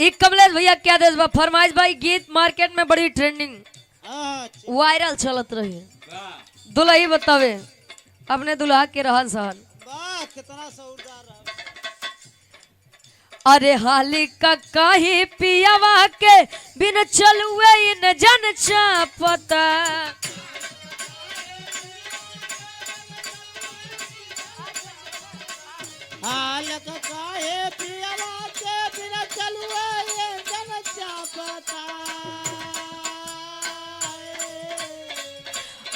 एक कमलेश भैया क्या देश बा फरमाइश भाई गीत मार्केट में बड़ी ट्रेंडिंग वायरल चलत रही दुल्हा बतावे अपने दुल्हा के रहन सहन कितना सौरदार रहा। अरे हाली का कहीं पियावा के बिन चलुए इन जन चापता हाल काहे प्रियवा के बिना चलुए ये जन चापता।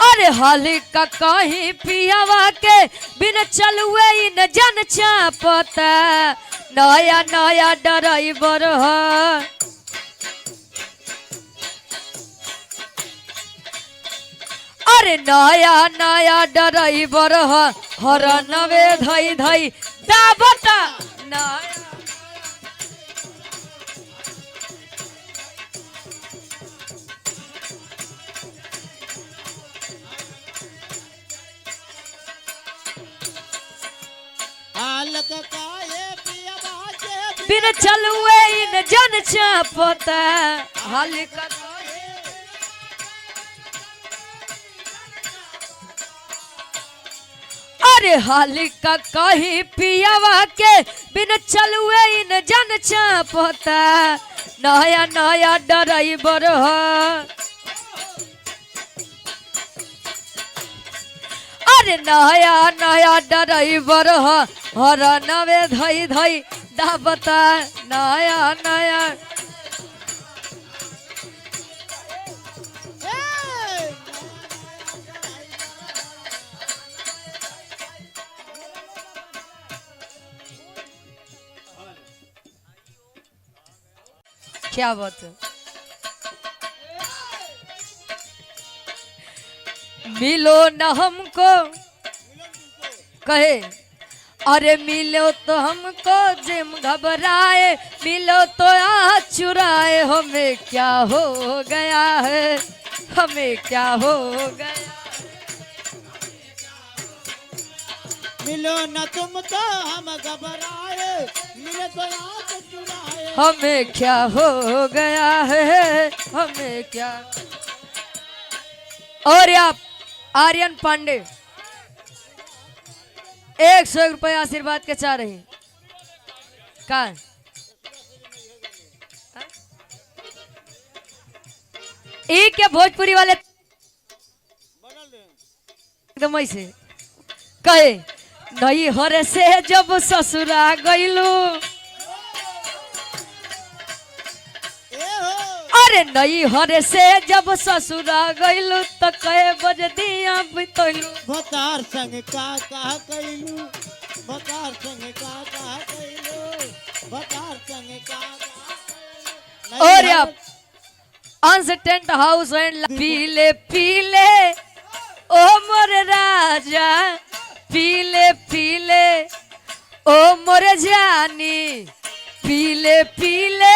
अरे हाली का कहीं पियावा के बिन चलुए इन जन चापता नया नया ड्राइवर अरे नया नया ड्राइवर हर नवे धई धई दाबता नया हाल काहे प्रियवा के बिन चलुए इन जन चापता हाली का अरे हाली का कहीं पियावा के बिन चलुए इन जन चापता नया नया ड्राइवर अरे नया नया ड्राइवर हर नवे धई धई दाबता नया नया क्या बात है मिलो न हमको कहे अरे मिलो तो हमको जिम घबराए मिलो तो आ चुराए हमें क्या हो गया है हमें क्या हो गया मिलो न तुम तो हम घबराए मिले तो आंख चुराए। हमें क्या हो गया है हमें क्या और आप आर्यन पांडे 100 रुपये आशीर्वाद के चाह रही का एक क्या भोजपुरी वाले एकदम ऐसे कहे नहीं हरे से जब ससुरा गईलू अरे नहीं हरे से जब ससुरा गईलू तो कहे बज दिया बितलू भतार संग का कैलू भतार संग का कैलू भतार संग का और आप अंश टेंट हाउस एंड पीले पीले ओ मोर राजा पीले पीले ओ मोर जानी पीले पीले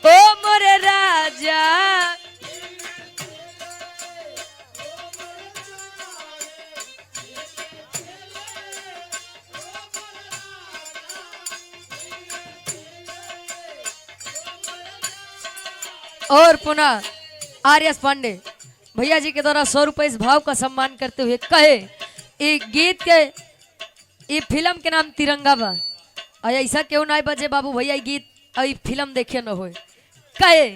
ओ मोर राजा और पुनः आर्यस पांडे भैया जी के द्वारा 100 रुपए इस भाव का सम्मान करते हुए कहे एक गीत के ये फिल्म के नाम तिरंगा बा और ऐसा क्यों ना बजे बाबू भैया गीत और फिल्म देखे न हो कहे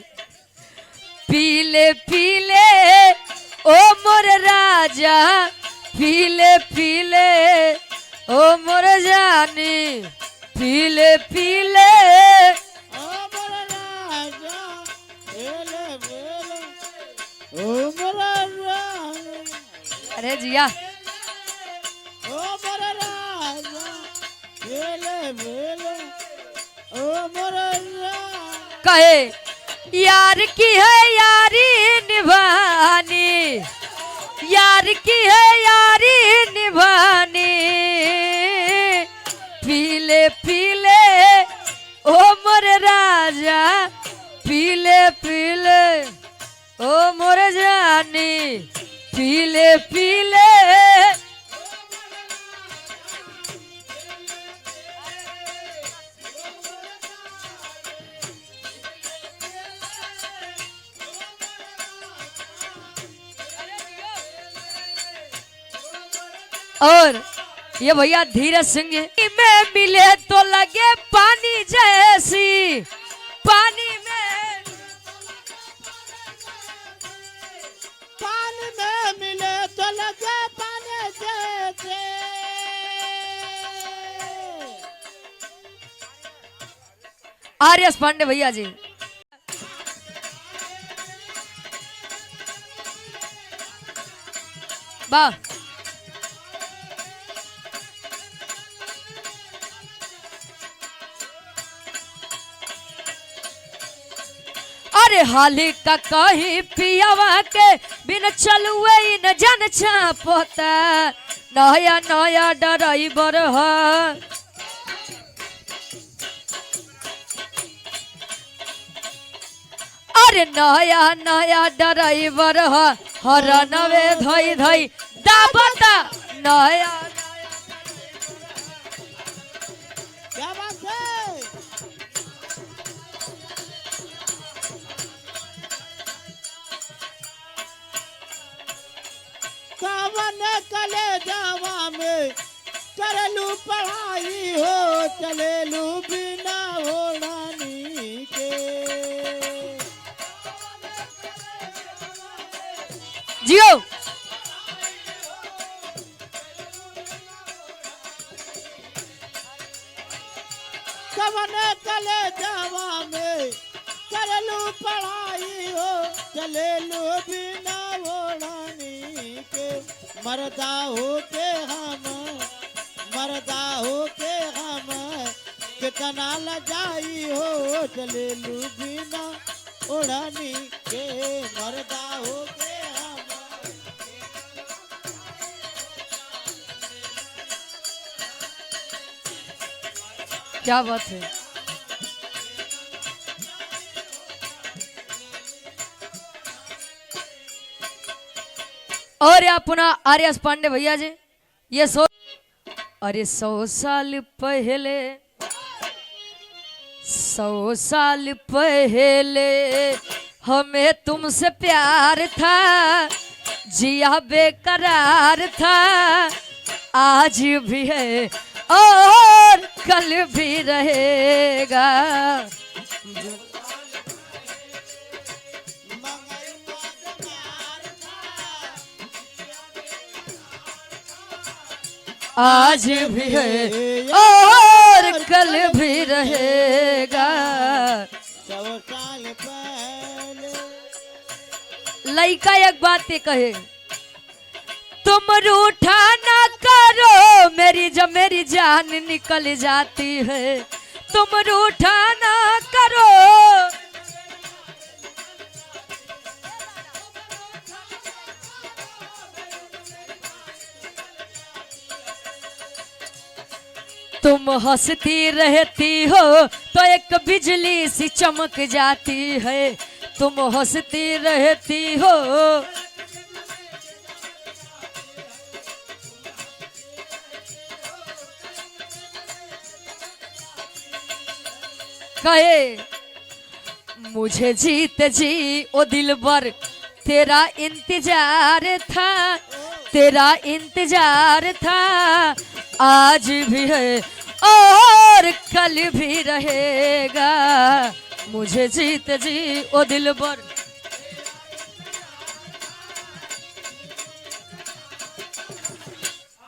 पीले पीले ओ मोर राजा पीले पीले ओ मोर जानी पीले पीले अरे जिया ओ मोर राजा बेले बेले ओ मोर राजा कहे यार की है यारी निभानी यार की है यारी निभानी पीले पीले ओ मोर राजा पीले पीले ओ मोर जानी पीले पीले और ये भैया धीरज सिंह जी में मिले तो लगे पानी जैसी, पानी में मिले तो लगे पानी जैसे। आर्यस पांडे भैया जी। वाह, अरे हाली का कहीं पियावा के बिन चलुए न जन छापता, नया नया ड्राइवर है। अरे नया नया ड्राइवर है, हर नवे धई धई दाबता, नया क्या बात है। कावन कले जावा में करलू पढ़ाई हो, चलेलू बिना ओढ़ानी के। जियो कवन कले जावा में करलू पढ़ाई हो, चलेलू बिना ओढ़ानी के। मर्दा हो के हम कितना लजाई हो, चलेलू बिना ओढ़ानी के। मर्दा हो के हम। क्या बात है। और या पुनः आर्यस पांडे भैया जी, ये 100 साल पहले, 100 साल पहले हमें तुमसे प्यार था, जिया बेकरार था, आज भी है और कल भी रहेगा। आज भी है और कल भी रहेगा। 100 साल पहले। लइका एक बात ये कहे, तुम रूठा ना करो मेरी, जब मेरी जान निकल जाती है, तुम रूठा ना करो। तुम हंसती रहती हो तो एक बिजली सी चमक जाती है, तुम हंसती रहती हो। कहे मुझे जीत जी ओ दिलबर, तेरा इंतजार था, तेरा इंतजार था, आज भी है और कल भी रहेगा। मुझे जीत जी ओ दिलबर।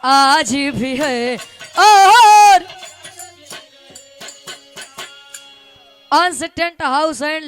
आज भी है और अंश टेंट हाउस एंड